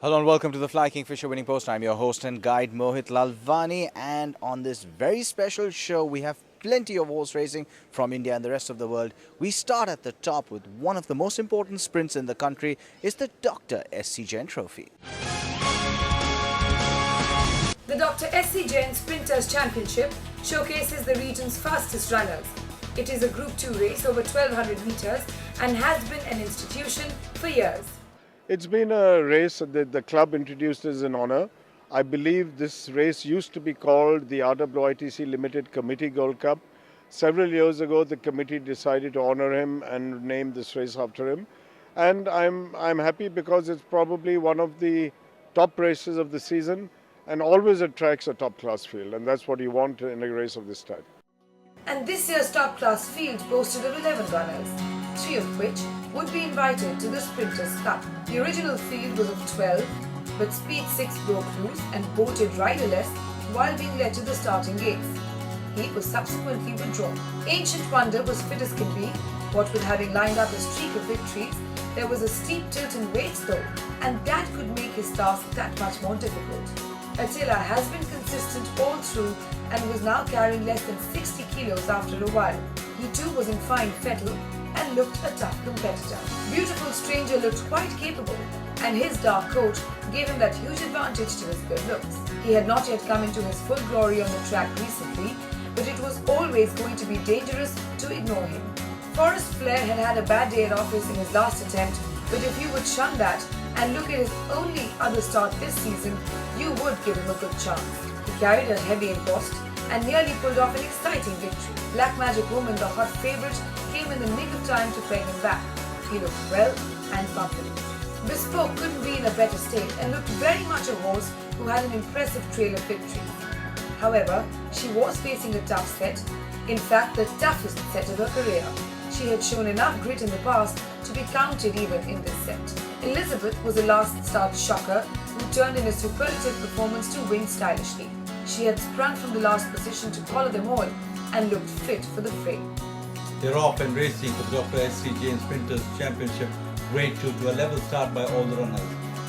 Hello and welcome to the Fly Kingfisher Winning Post. I'm your host and guide Mohit Lalvani, and on this very special show we have plenty of horse racing from India and the rest of the world. We start at the top with one of the most important sprints in the country. Is the Dr. S.C. Jain Trophy. The Dr. S.C. Jain Sprinters Championship showcases the region's fastest runners. It is a Group 2 race over 1200 meters and has been an institution for years. It's been a race that the club introduced as an honour. I believe this race used to be called the RWITC Limited Committee Gold Cup. Several years ago, the committee decided to honour him and name this race after him. And I'm happy because it's probably one of the top races of the season and always attracts a top-class field. And that's what you want in a race of this type. And this year's top-class field boasted of 11 runners, 3 of which would be invited to the Sprinters Cup. The original field was of 12, but Speed 6 broke loose and bolted riderless while being led to the starting gates. He was subsequently withdrawn. Ancient Wonder was fit as can be. What with having lined up a streak of victories, there was a steep tilt in weights though, and that could make his task that much more difficult. Attila has been consistent all through and was now carrying less than 60 kilos after a while. He too was in fine fettle and looked a tough competitor. Beautiful Stranger looked quite capable, and his dark coat gave him that huge advantage to his good looks. He had not yet come into his full glory on the track recently, but it was always going to be dangerous to ignore him. Forrest Flair had had a bad day at office in his last attempt, but if you would shun that and look at his only other start this season, you would give him a good chance. He carried a heavy impost and nearly pulled off an exciting victory. Black Magic Woman, the hot favourite, came in the nick of time to peg him back. He looked well and confident. Bespoke couldn't be in a better state and looked very much a horse who had an impressive trail of victories. However, she was facing a tough set, in fact the toughest set of her career. She had shown enough grit in the past to be counted even in this set. Elizabeth was a last start shocker who turned in a superlative performance to win stylishly. She had sprung from the last position to collar them all and looked fit for the fray. They're off and racing for the Dr. S.C. Jain Sprinters Championship Grade 2 to a level start by all the runners.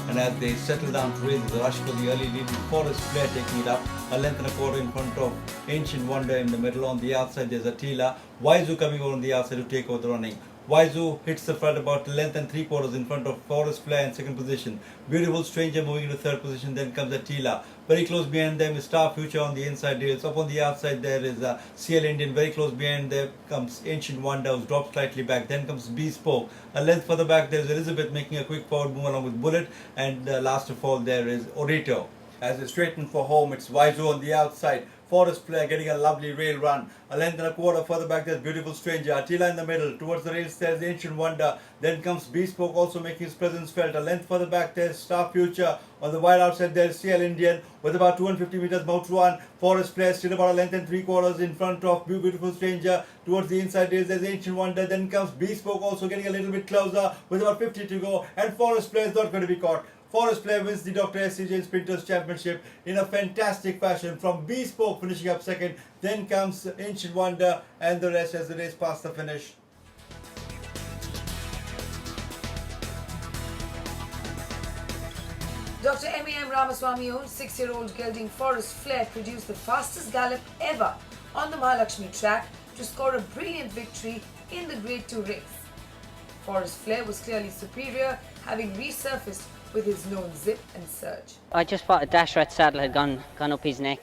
And as they settle down to race, the rush for the early lead with Forrest Flair taking it up, a length and a quarter in front of Ancient Wonder in the middle. On the outside there's Attila, Waizu coming over on the outside to take over the running. Waizu hits the front about a length and 3/4 in front of Forrest Flair in second position. Beautiful Stranger moving into third position, then comes Attila. Very close behind them is Star Future on the inside rails. Up on the outside there is CL Indian. Very close behind there comes Ancient Wonder, who's dropped slightly back. Then comes Bespoke. A length further back there is Elizabeth making a quick forward move along with Bullet. And last of all there is Orito. As they straighten for home, it's Waizu on the outside. Forrest Flair getting a lovely rail run. A length and a quarter further back there's Beautiful Stranger. Attila in the middle. Towards the rails there's Ancient Wonder. Then comes Bespoke also making his presence felt. A length further back there's Star Future. On the wide outside there's CL Indian with about 250 meters more to run. Forrest Flair still about a length and 3/4 in front of Beautiful Stranger. Towards the inside rails there's Ancient Wonder. Then comes Bespoke also getting a little bit closer with about 50 to go. And Forrest Flair is not going to be caught. Forrest Flair wins the Dr. S.C. Jain Sprinters Championship in a fantastic fashion, from Bespoke finishing up second, then comes Ancient Wonder and the rest as the race past the finish. Dr. M.A.M. Ramaswamy owned 6-year-old gelding Forrest Flair produced the fastest gallop ever on the Mahalakshmi track to score a brilliant victory in the Grade 2 race. Forrest Flair was clearly superior, having resurfaced with his known zip and surge. I just thought a dash rat saddle had gone up his neck.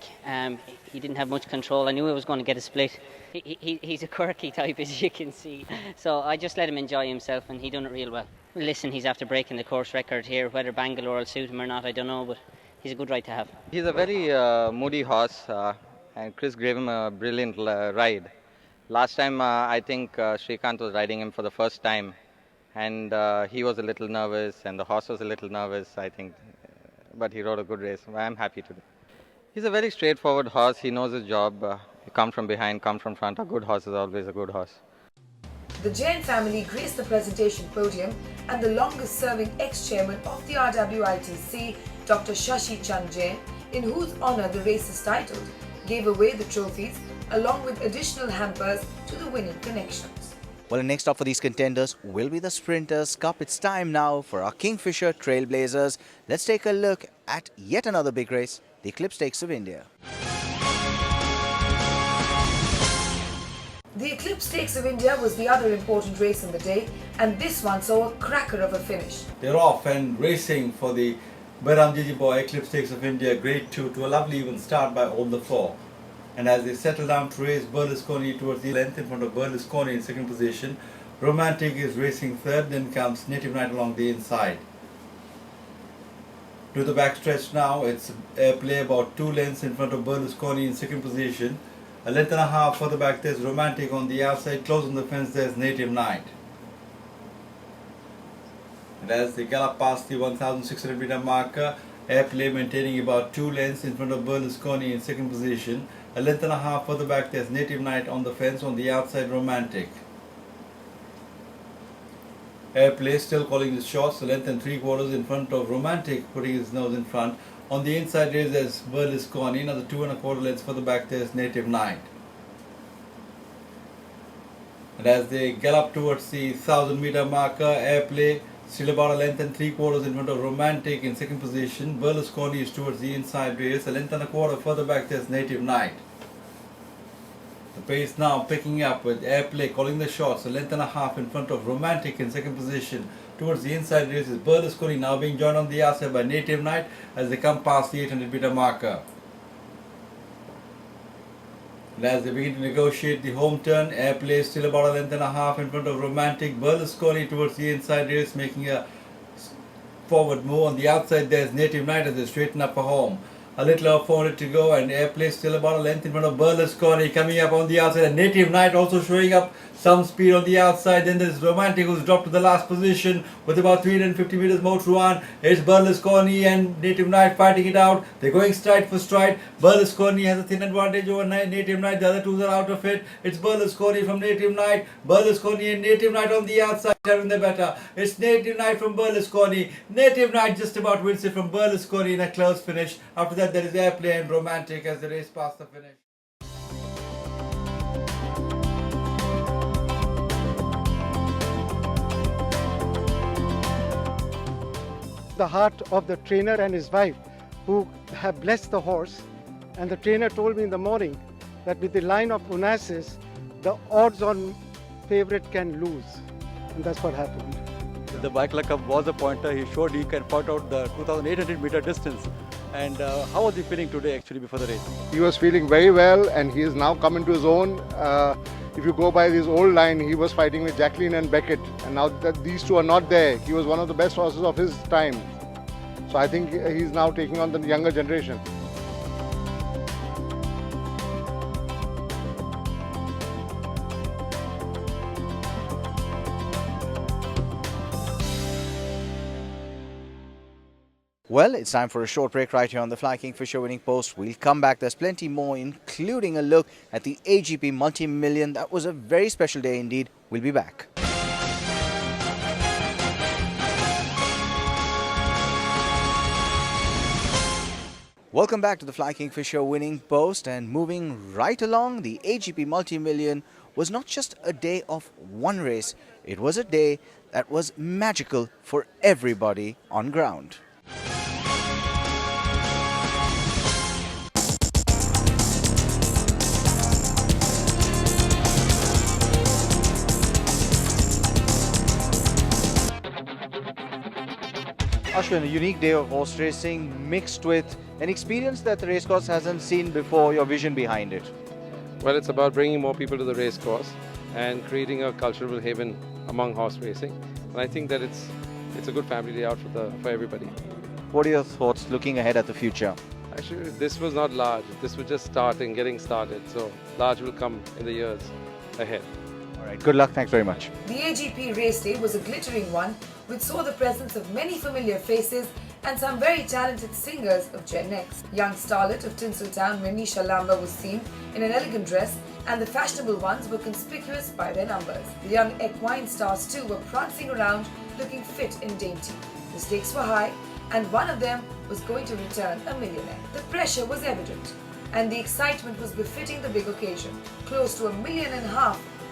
He didn't have much control. I knew I was going to get a split. He's a quirky type, as you can see. So I just let him enjoy himself, and he done it real well. Listen, he's after breaking the course record here. Whether Bangalore will suit him or not, I don't know, but he's a good ride to have. He's a very moody horse, and Chris gave him a brilliant ride. Last time, I think Srikanth was riding him for the first time. And he was a little nervous, and the horse was a little nervous, I think. But he rode a good race. I'm happy today. He's a very straightforward horse. He knows his job. Come from behind, come from front. A good horse is always a good horse. The Jain family graced the presentation podium, and the longest-serving ex-chairman of the RWITC, Dr. Shashi Chand Jain, in whose honour the race is titled, gave away the trophies along with additional hampers to the winning connections. Well, the next stop for these contenders will be the Sprinters Cup. It's time now for our Kingfisher Trailblazers. Let's take a look at yet another big race, the Eclipse Stakes of India. The Eclipse Stakes of India was the other important race in the day, and this one saw a cracker of a finish. They're off and racing for the Bairam Boy Eclipse Stakes of India Grade 2 to a lovely even start by all the four. And as they settle down to race, Berlusconi towards the length in front of Berlusconi in second position. Romantic is racing third, then comes Native Knight along the inside. To the backstretch now, it's Airplay about 2 lengths in front of Berlusconi in second position. A length and a half further back there's Romantic on the outside, close on the fence there's Native Knight. And as they gallop past the 1600 meter marker, Airplay maintaining about 2 lengths in front of Berlusconi in second position. A length and a half further back there's Native Knight on the fence, on the outside Romantic. Airplay still calling the shots, a length and 3/4 in front of Romantic, putting his nose in front. On the inside race there's Berlusconi, another 2 1/4 lengths further back there's Native Knight. And as they gallop towards the 1000 meter marker, Airplay still about a length and 3/4 in front of Romantic in second position. Berlusconi is towards the inside race, a length and a quarter further back there's Native Knight. The pace now picking up with Airplay calling the shots, a length and a half in front of Romantic in second position. Towards the inside race is Berlusconi, now being joined on the outside by Native Knight as they come past the 800 meter marker. And as they begin to negotiate the home turn, Airplay is still about a length and a half in front of Romantic. Berlusconi towards the inside race making a forward move. On the outside there's Native Knight as they straighten up for home. A little over 400 to go and Airplay still about a length in front of Berlusconi coming up on the outside. And Native Knight also showing up some speed on the outside. Then there's Romantic who's dropped to the last position with about 350 meters more to run. It's Berlusconi and Native Knight fighting it out. They're going stride for stride. Berlusconi has a thin advantage over Native Knight. The other two are out of it. It's Berlusconi from Native Knight. Berlusconi and Native Knight on the outside having the better. It's Native Knight from Berlusconi. Native Knight just about wins it from Berlusconi in a close finish. After that there is Airplay and Romantic as the race past the finish. The heart of the trainer and his wife who have blessed the horse, and the trainer told me in the morning that with the line of Onassis, the odds on favorite can lose, and that's what happened. The Bike Cup was a pointer. He showed he can point out the 2800 meter distance. And how was he feeling today actually before the race? He was feeling very well and he has now come into his own. If you go by this old line, he was fighting with Jacqueline and Beckett, and now that these two are not there, he was one of the best horses of his time. So I think he's now taking on the younger generation. Well, it's time for a short break right here on the Fly Kingfisher Winning Post. We'll come back. There's plenty more, including a look at the AGP Multi-Million. That was a very special day indeed. We'll be back. Welcome back to the Fly Kingfisher Winning Post, and moving right along, the AGP Multi-Million was not just a day of one race. It was a day that was magical for everybody on ground. Ashwin, a unique day of horse racing mixed with an experience that the racecourse hasn't seen before, your vision behind it. Well, it's about bringing more people to the racecourse and creating a cultural haven among horse racing. And I think that it's a good family day out for everybody. What are your thoughts looking ahead at the future? Actually, this was not large. This was just getting started. So large will come in the years ahead. All right, good luck. Thanks very much. The AGP race day was a glittering one, which saw the presence of many familiar faces and some very talented singers of Gen X. Young starlet of Tinseltown, Manisha Lamba, was seen in an elegant dress, and the fashionable ones were conspicuous by their numbers. The young equine stars too were prancing around, looking fit and dainty. The stakes were high, and one of them was going to return a millionaire. The pressure was evident, and the excitement was befitting the big occasion. Close to 1.5 million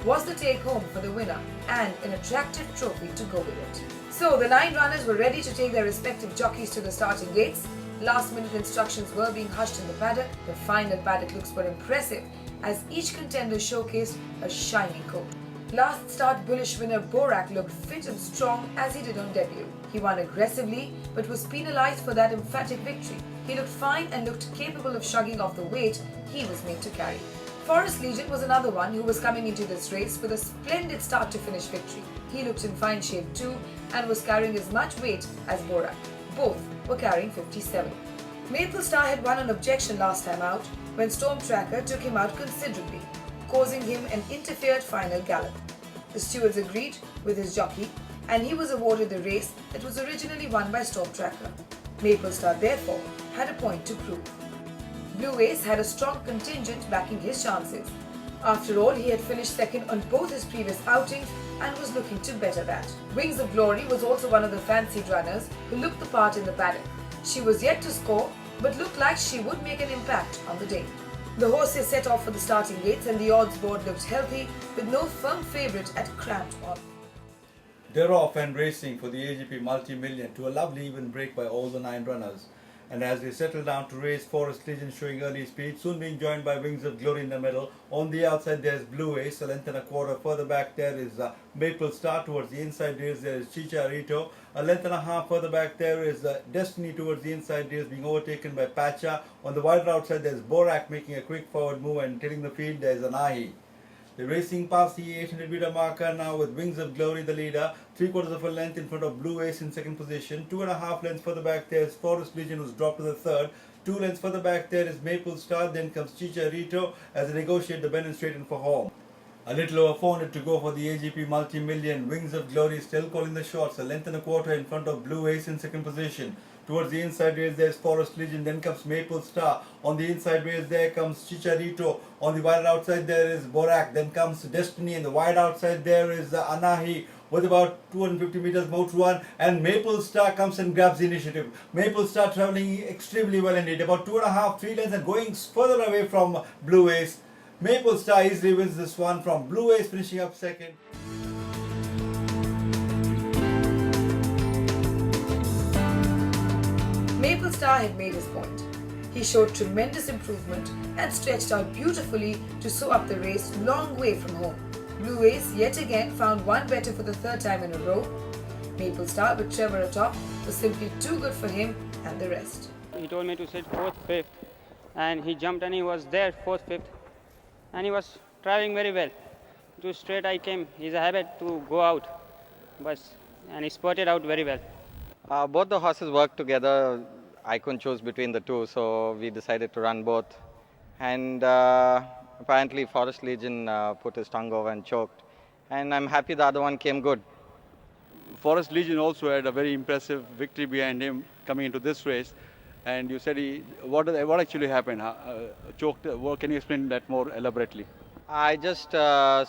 was the take-home for the winner and an attractive trophy to go with it. So the 9 runners were ready to take their respective jockeys to the starting gates. Last-minute instructions were being hushed in the paddock. The final paddock looks were impressive as each contender showcased a shiny coat. Last start bullish winner Borak looked fit and strong as he did on debut. He won aggressively but was penalised for that emphatic victory. He looked fine and looked capable of shrugging off the weight he was made to carry. Forest Legion was another one who was coming into this race with a splendid start to finish victory. He looked in fine shape too and was carrying as much weight as Borak. Both were carrying 57. Maple Star had won an objection last time out when Storm Tracker took him out considerably, causing him an interfered final gallop. The stewards agreed with his jockey and he was awarded the race that was originally won by Storm Tracker. Maple Star therefore had a point to prove. Blue Ace had a strong contingent backing his chances. After all, he had finished second on both his previous outings and was looking to better that. Wings of Glory was also one of the fancied runners who looked the part in the paddock. She was yet to score but looked like she would make an impact on the day. The horses set off for the starting gates and the odds board looked healthy with no firm favourite at cramped odds. They're off and racing for the AGP multi-million to a lovely even break by all the 9 runners. And as they settle down to race, Forest Legion showing early speed, soon being joined by Wings of Glory in the middle. On the outside there's Blue Ace, a length and a quarter. Further back there is Maple Star. Towards the inside race there is Chicharito. A length and a half further back there is Destiny. Towards the inside race being overtaken by Pacha. On the wider outside there's Borak making a quick forward move and tilting the field. There's Anahi. They're racing past the 800 meter marker now with Wings of Glory the leader, 3/4 of a length in front of Blue Ace in second position. 2.5 lengths further back there is Forest Legion, who's dropped to the third. 2 lengths further back there is Maple Star, then comes Chicharito as they negotiate the bend and straighten for home. A little over 400 to go for the AGP multi-million. Wings of Glory still calling the shots, a length and a quarter in front of Blue Ace in second position. Towards the inside race there's Forest Legion, then comes Maple Star. On the inside race there comes Chicharito. On the wide outside there is Borak, then comes Destiny. And the wide outside there is Anahi with about 250 meters more to run. And Maple Star comes and grabs the initiative. Maple Star travelling extremely well indeed, about 2.5, 3 lengths and going further away from Blue Ace. Maple Star easily wins this one from Blue Ace finishing up second. Maple Star had made his point. He showed tremendous improvement and stretched out beautifully to sew up the race long way from home. Blue Ace yet again found one better for the 3rd time in a row. Maple Star with Trevor atop was simply too good for him and the rest. He told me to sit 4th, 5th and he jumped and he was there 4th, 5th and he was traveling very well. Too straight I came. He's a habit to go out and he spurted out very well. Both the horses worked together. I couldn't choose between the two, so we decided to run both. And apparently Forest Legion put his tongue over and choked. And I'm happy the other one came good. Forest Legion also had a very impressive victory behind him coming into this race. And you said what actually happened? Choked. Can you explain that more elaborately? I just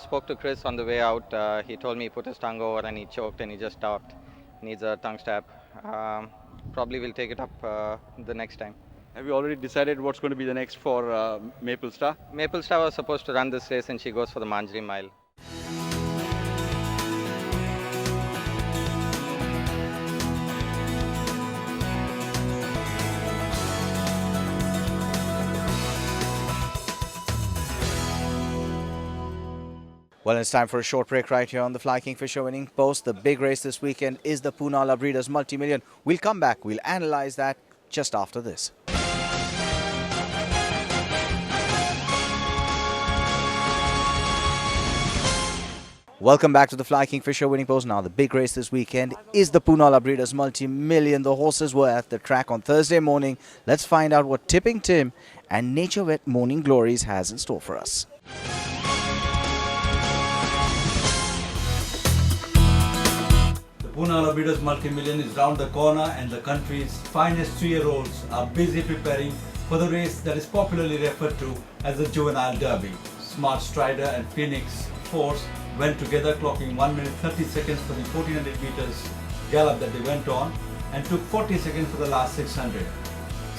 spoke to Chris on the way out. He told me he put his tongue over and he choked and he just stopped. Needs a tongue stab. Probably we'll take it up the next time. Have you already decided what's going to be the next for Maple Star? Maple Star was supposed to run this race and she goes for the Manjri Mile. Well, it's time for a short break right here on the Fly Kingfisher winning post. The big race this weekend is the Poonala Breeders Multi-Million. We'll come back. We'll analyze that just after this. Welcome back to the Fly Kingfisher winning post. Now, the big race this weekend is the Poonala Breeders Multi-Million. The horses were at the track on Thursday morning. Let's find out what Tipping Tim and Nature Wet Morning Glories has in store for us. Poonala Breeders Multi-Million is round the corner and the country's finest 3-year-olds are busy preparing for the race that is popularly referred to as the Juvenile Derby. Smart Strider and Phoenix Force went together, clocking 1 minute 30 seconds for the 1400 meters gallop that they went on and took 40 seconds for the last 600.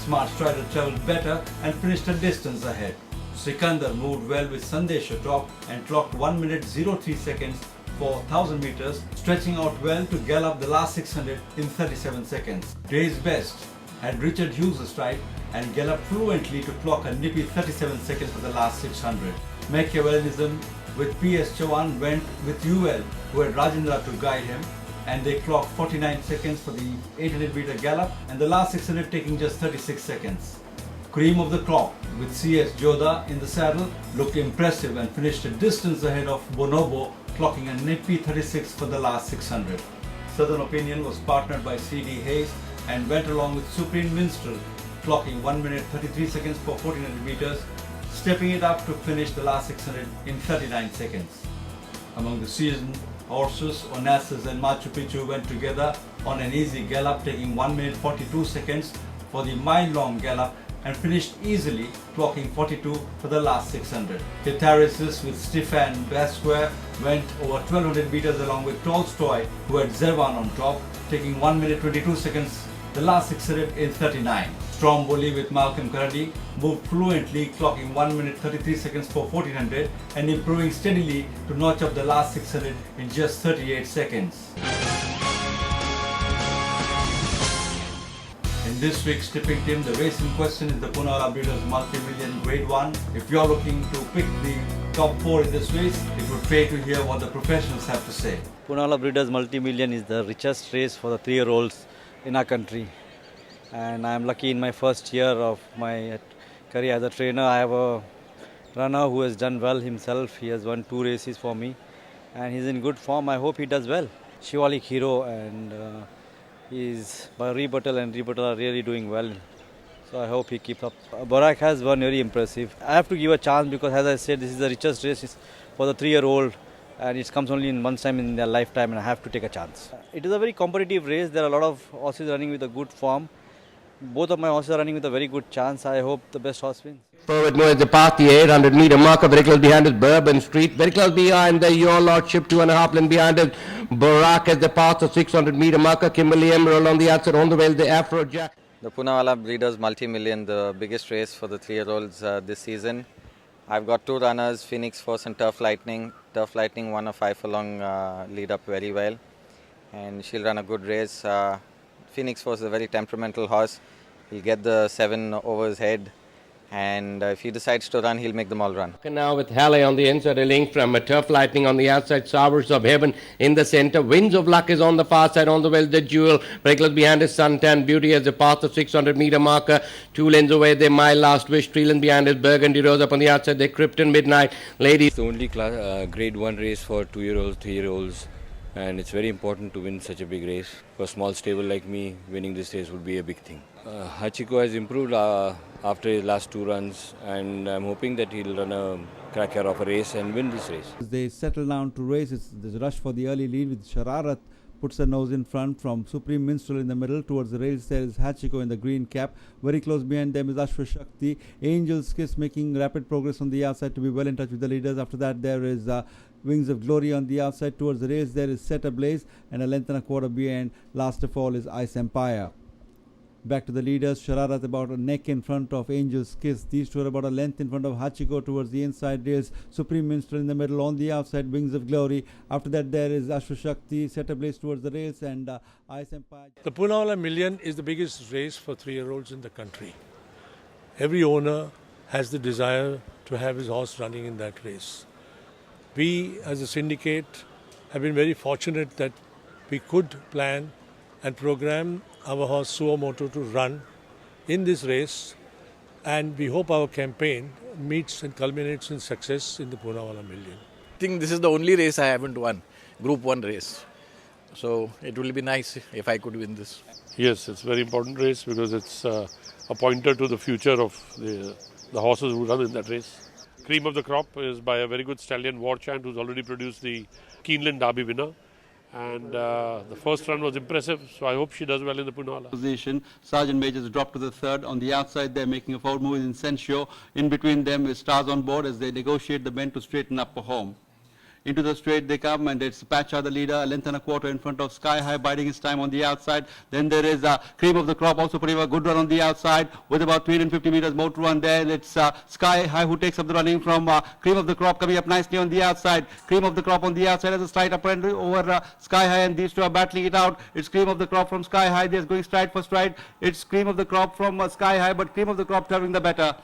Smart Strider travelled better and finished a distance ahead. Sikandar moved well with Sandesh atop and clocked 1 minute 03 seconds for 1000 meters, stretching out well to gallop the last 600 in 37 seconds. Day's best had Richard Hughes astride and galloped fluently to clock a nippy 37 seconds for the last 600. Machiavellianism with P.S. Chauhan went with UL, who had Rajendra to guide him, and they clocked 49 seconds for the 800 meter gallop and the last 600 taking just 36 seconds. Cream of the crop with C.S. Jodha in the saddle looked impressive and finished a distance ahead of Bonobo, clocking a nippy 36 for the last 600. Southern Opinion was partnered by C.D. Hayes and went along with Supreme Minstrel, clocking 1 minute 33 seconds for 1400 meters, stepping it up to finish the last 600 in 39 seconds. Among the seasoned horses, Onassis and Machu Picchu went together on an easy gallop, taking 1 minute 42 seconds for the mile-long gallop and finished easily, clocking 42 for the last 600. Tetarisis with Stefan Basquer went over 1200 meters along with Tolstoy, who had Zervan on top, taking 1 minute 22 seconds the last 600 in 39. Stromboli with Malcolm Karadi moved fluently, clocking 1 minute 33 seconds for 1400 and improving steadily to notch up the last 600 in just 38 seconds. In this week's tipping team, the race in question is the Poonawalla Breeders Multi-Million Grade 1. If you're looking to pick the top 4 in this race, it would pay to hear what the professionals have to say. Poonawalla Breeders Multi-Million is the richest race for the 3-year-olds in our country. And I am lucky in my first year of my career as a trainer. I have a runner who has done well himself. He has won 2 races for me and he's in good form. I hope he does well. Shivalik Hero and he's Rebuttal and Rebuttal are really doing well. So I hope he keeps up. Borak has won very impressive. I have to give a chance because, as I said, this is the richest race for the 3-year-old and it comes only in one time in their lifetime and I have to take a chance. It is a very competitive race. There are a lot of horses running with a good form. Both of my horses are running with a very good chance. I hope the best horse wins. Forward now is the past the 800 meter marker. Very close behind is Bourbon Street. Very close behind the Your Lordship. 2.5 lengths behind is Barak as the past the 600 meter marker. Kimberly Emerald on the outside. On the way the Afro Jack. The Poonawalla Breeders Multi-Million, the biggest race for the 3-year-olds this season. I've got 2 runners, Phoenix Force and Turf Lightning. Turf Lightning won a 5-furlong lead up very well and she'll run a good race. Phoenix Force is a very temperamental horse. He'll get the 7 over his head and if he decides to run, he'll make them all run. Now with Halle on the inside, a link from a Turf Lightning on the outside, Showers of Heaven in the center, Winds of Luck is on the far side, on the well the Jewel, very close behind is Suntan Beauty as the path of 600 meter marker, 2 lengths away there, My Last Wish, 3 lengths behind is Burgundy Rose, up on the outside the Krypton Midnight Lady. It's the only grade 1 race for 2-year-olds, 3-year-olds. And it's very important to win such a big race. For a small stable like me, winning this race would be a big thing. Hachiko has improved after his last 2 runs and I'm hoping that he'll run a cracker of a race and win this race. They settle down to race. There's a rush for the early lead with Shararat puts her nose in front from Supreme Minstrel in the middle. Towards the rails there is Hachiko in the green cap. Very close behind them is Ashwa Shakti. Angel's Kiss making rapid progress on the outside to be well in touch with the leaders. After that there is Wings of Glory on the outside. Towards the rails there is Set Ablaze and a length and a quarter behind. Last of all is Ice Empire. Back to the leaders, Shararat about a neck in front of Angel's Kiss. These two are about a length in front of Hachiko. Towards the inside rails, Supreme Minstrel in the middle. On the outside, Wings of Glory. After that there is Ashwa Shakti, Set Ablaze towards the rails and Ice Empire. The Poonawalla Million is the biggest race for 3-year-olds in the country. Every owner has the desire to have his horse running in that race. We as a syndicate have been very fortunate that we could plan and program our horse Suomoto to run in this race and we hope our campaign meets and culminates in success in the Poonawalla Million. I think this is the only race I haven't won, Group 1 race. So it will be nice if I could win this. Yes, it's a very important race because it's a pointer to the future of the horses who run in that race. Cream of the crop is by a very good stallion, War Chant, who's already produced the Keeneland Derby winner. And the first run was impressive, so I hope she does well in the Poonawalla. Position. Sergeant Majors dropped to the 3rd. On the outside, they're making a forward move in Sensio. In between them is Stars on Board as they negotiate the bend to straighten up for home. Into the straight they come, and it's Pacha the leader, a length and a quarter in front of Sky High, biding his time on the outside. Then there is Cream of the Crop, also putting a good run on the outside with about 350 meters more to run there. It's Sky High who takes up the running from Cream of the Crop, coming up nicely on the outside. Cream of the Crop on the outside has a slight upper end over Sky High, and these two are battling it out. It's Cream of the Crop from Sky High. They're going stride for stride. It's Cream of the Crop from Sky High, but Cream of the Crop traveling the better.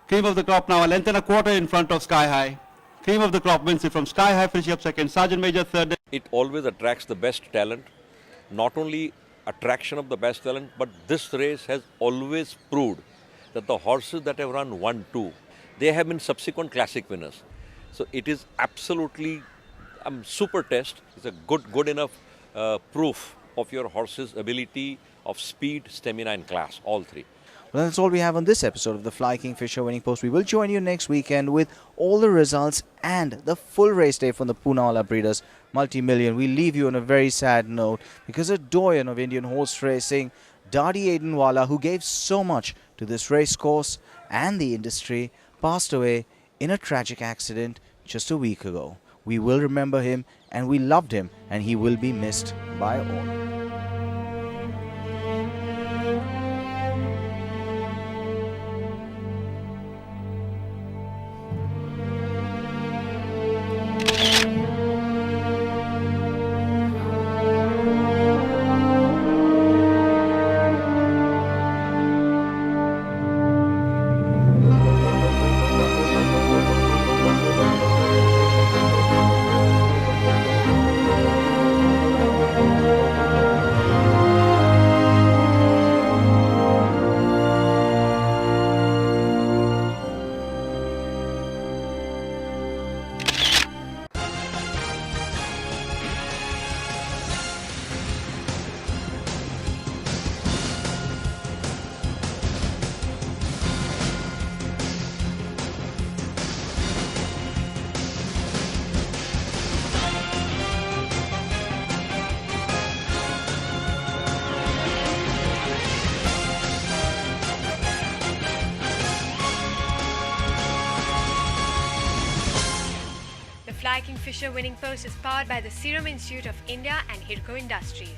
Cream of the Crop now a length and a quarter in front of Sky High. Cream of the Crop wins it from Sky High, finishing up second. Sergeant Major third. It always attracts the best talent. Not only attraction of the best talent, but this race has always proved that the horses that have run 1-2, they have been subsequent classic winners. So it is absolutely super test. It's a good enough proof of your horse's ability of speed, stamina and class, all three. Well, that's all we have on this episode of the Fly Kingfisher Winning Post. We will join you next weekend with all the results and the full race day from the Poonawalla Breeders Multi-Million. We leave you on a very sad note because a doyen of Indian horse racing, Dadi Aidenwala, who gave so much to this race course and the industry, passed away in a tragic accident just a week ago. We will remember him, and we loved him, and he will be missed by all. The Fly Kingfisher Winning Post is powered by the Serum Institute of India and Hidco Industries.